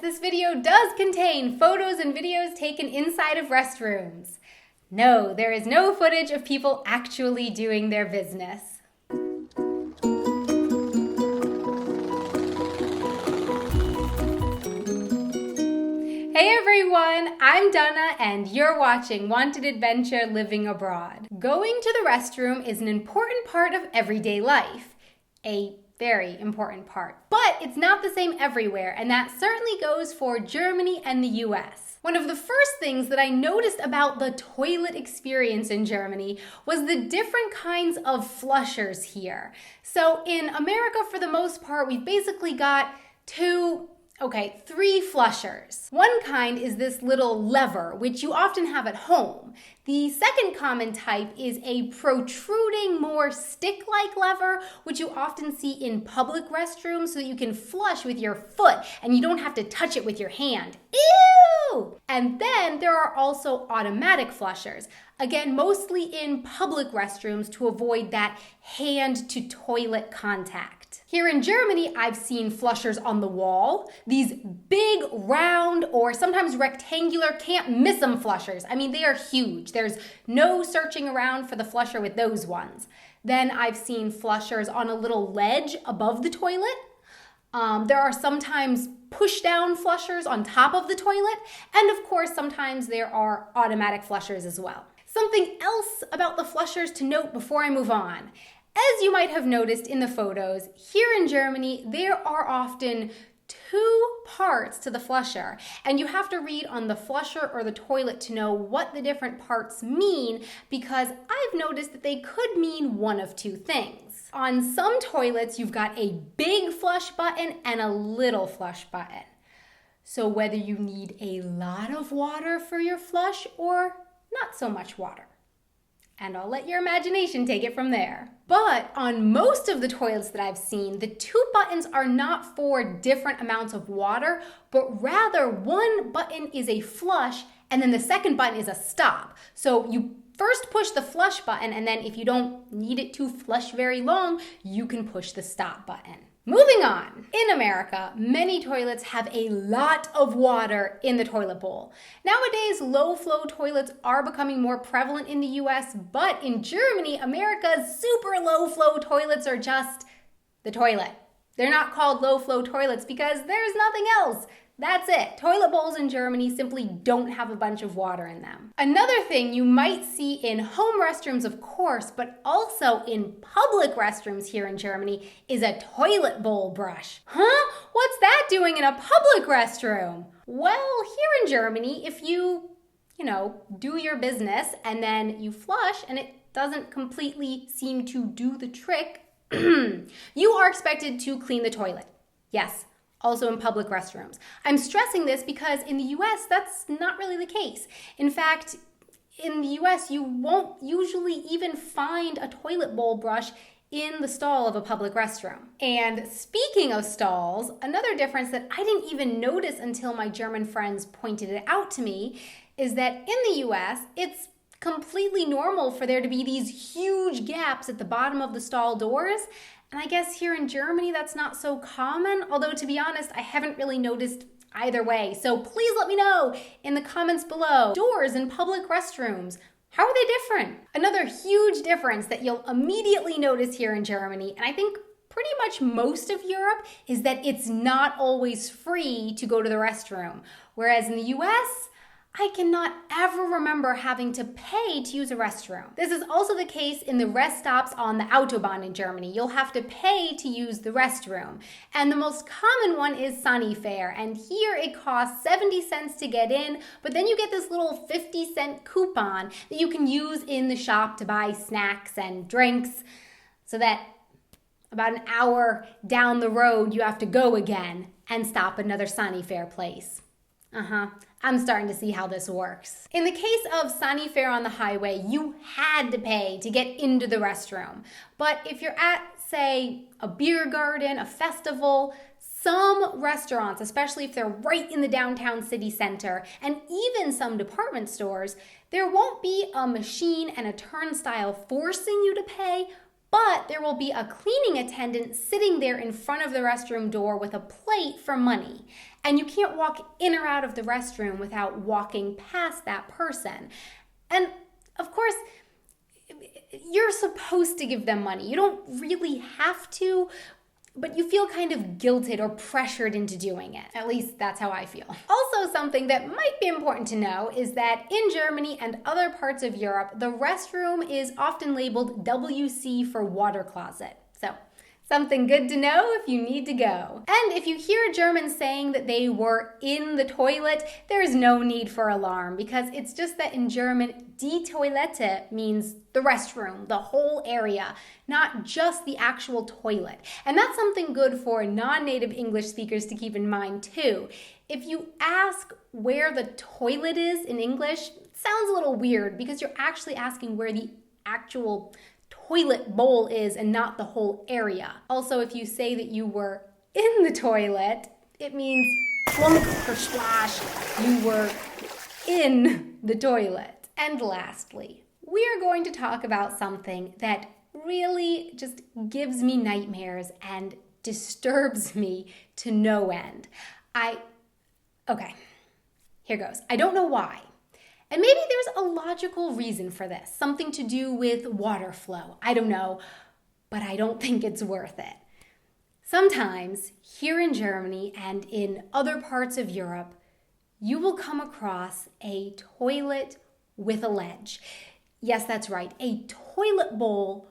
this video does contain photos and videos taken inside of restrooms. No, there is no footage of people actually doing their business. Hey everyone, I'm Donna and you're watching Wanted Adventure Living Abroad. Going to the restroom is an important part of everyday life. A very important part. But it's not the same everywhere, and that certainly goes for Germany and the US. One of the first things that I noticed about the toilet experience in Germany was the different kinds of flushers here. So in America, for the most part, we've basically got three flushers. One kind is this little lever, which you often have at home. The second common type is a protruding, more stick-like lever, which you often see in public restrooms so that you can flush with your foot and you don't have to touch it with your hand. Ew! And then there are also automatic flushers. Again, mostly in public restrooms to avoid that hand-to-toilet contact. Here in Germany, I've seen flushers on the wall, these big, round, or sometimes rectangular, can't miss them flushers. I mean, they are huge. There's no searching around for the flusher with those ones. Then I've seen flushers on a little ledge above the toilet. There are sometimes push-down flushers on top of the toilet. And of course, sometimes there are automatic flushers as well. Something else about the flushers to note before I move on. As you might have noticed in the photos, here in Germany, there are often two parts to the flusher, and you have to read on the flusher or the toilet to know what the different parts mean, because I've noticed that they could mean one of two things. On some toilets, you've got a big flush button and a little flush button. So whether you need a lot of water for your flush or not so much water. And I'll let your imagination take it from there. But on most of the toilets that I've seen, the two buttons are not for different amounts of water, but rather one button is a flush and then the second button is a stop. So you first push the flush button, and then if you don't need it to flush very long, you can push the stop button. Moving on. In America, many toilets have a lot of water in the toilet bowl. Nowadays, low-flow toilets are becoming more prevalent in the US, but in Germany, America's super low-flow toilets are just the toilet. They're not called low-flow toilets because there's nothing else. That's it. Toilet bowls in Germany simply don't have a bunch of water in them. Another thing you might see in home restrooms, of course, but also in public restrooms here in Germany is a toilet bowl brush. Huh? What's that doing in a public restroom? Well, here in Germany, if you do your business and then you flush and it doesn't completely seem to do the trick, you are expected to clean the toilet. Yes. Also in public restrooms. I'm stressing this because in the US, that's not really the case. In fact, in the US, you won't usually even find a toilet bowl brush in the stall of a public restroom. And speaking of stalls, another difference that I didn't even notice until my German friends pointed it out to me is that in the US, it's completely normal for there to be these huge gaps at the bottom of the stall doors. And I guess here in Germany, that's not so common. Although, to be honest, I haven't really noticed either way. So please let me know in the comments below. Doors in public restrooms, how are they different? Another huge difference that you'll immediately notice here in Germany, and I think pretty much most of Europe, is that it's not always free to go to the restroom. Whereas in the US, I cannot ever remember having to pay to use a restroom. This is also the case in the rest stops on the Autobahn in Germany. You'll have to pay to use the restroom. And the most common one is Sunnyfair. And here it costs 70 cents to get in, but then you get this little 50-cent coupon that you can use in the shop to buy snacks and drinks, so that about an hour down the road, you have to go again and stop another Sunnyfair place. I'm starting to see how this works. In the case of Sunnyfair on the highway, you had to pay to get into the restroom. But if you're at, say, a beer garden, a festival, some restaurants, especially if they're right in the downtown city center, and even some department stores, there won't be a machine and a turnstile forcing you to pay, but there will be a cleaning attendant sitting there in front of the restroom door with a plate for money. And you can't walk in or out of the restroom without walking past that person. And of course, you're supposed to give them money. You don't really have to, but you feel kind of guilted or pressured into doing it. At least that's how I feel. Also, something that might be important to know is that in Germany and other parts of Europe, the restroom is often labeled WC for water closet. So, something good to know if you need to go. And if you hear Germans saying that they were in the toilet, there is no need for alarm, because it's just that in German, die Toilette means the restroom, the whole area, not just the actual toilet. And that's something good for non-native English speakers to keep in mind too. If you ask where the toilet is in English, it sounds a little weird because you're actually asking where the actual toilet bowl is and not the whole area. Also, if you say that you were in the toilet, it means plunk or splash, you were in the toilet. And lastly, we are going to talk about something that really just gives me nightmares and disturbs me to no end. Okay, here goes. I don't know why. And maybe there's a logical reason for this, something to do with water flow. I don't know, but I don't think it's worth it. Sometimes here in Germany and in other parts of Europe, you will come across a toilet with a ledge. Yes, that's right, a toilet bowl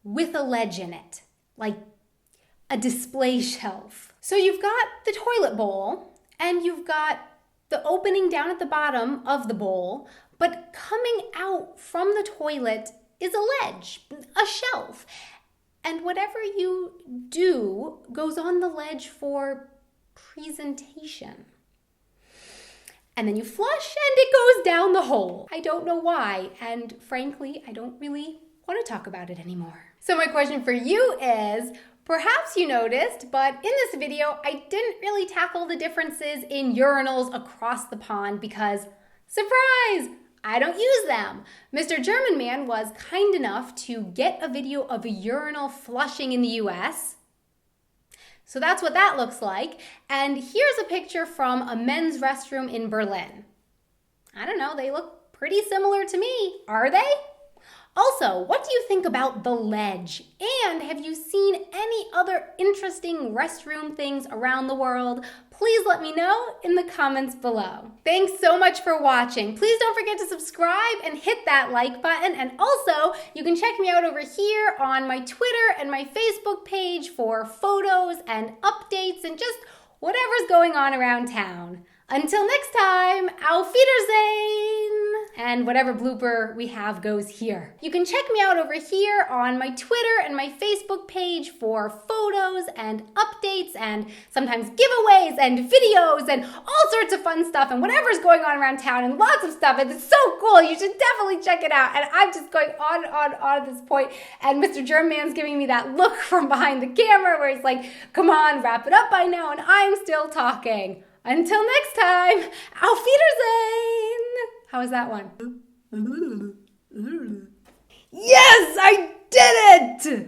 with a ledge in it, like a display shelf. So you've got the toilet bowl and you've got the opening down at the bottom of the bowl, but coming out from the toilet is a ledge, a shelf. And whatever you do goes on the ledge for presentation. And then you flush and it goes down the hole. I don't know why, and frankly, I don't really want to talk about it anymore. So my question for you is, perhaps you noticed, but in this video, I didn't really tackle the differences in urinals across the pond because, surprise, I don't use them. Mr. German Man was kind enough to get a video of a urinal flushing in the US. So that's what that looks like. And here's a picture from a men's restroom in Berlin. I don't know, they look pretty similar to me. Are they? Also, what do you think about the ledge? And have you seen any other interesting restroom things around the world? Please let me know in the comments below. Thanks so much for watching. Please don't forget to subscribe and hit that like button. And also, you can check me out over here on my Twitter and my Facebook page for photos and updates and just whatever's going on around town. Until next time, Auf Wiedersehen! And whatever blooper we have goes here. You can check me out over here on my Twitter and my Facebook page for photos and updates and sometimes giveaways and videos and all sorts of fun stuff and whatever's going on around town and lots of stuff. And it's so cool. You should definitely check it out. And I'm just going on and on and on at this point. And Mr. German Man's giving me that look from behind the camera where he's like, come on, wrap it up by now. And I'm still talking. Until next time, Auf Wiedersehen! How was that one? Yes, I did it!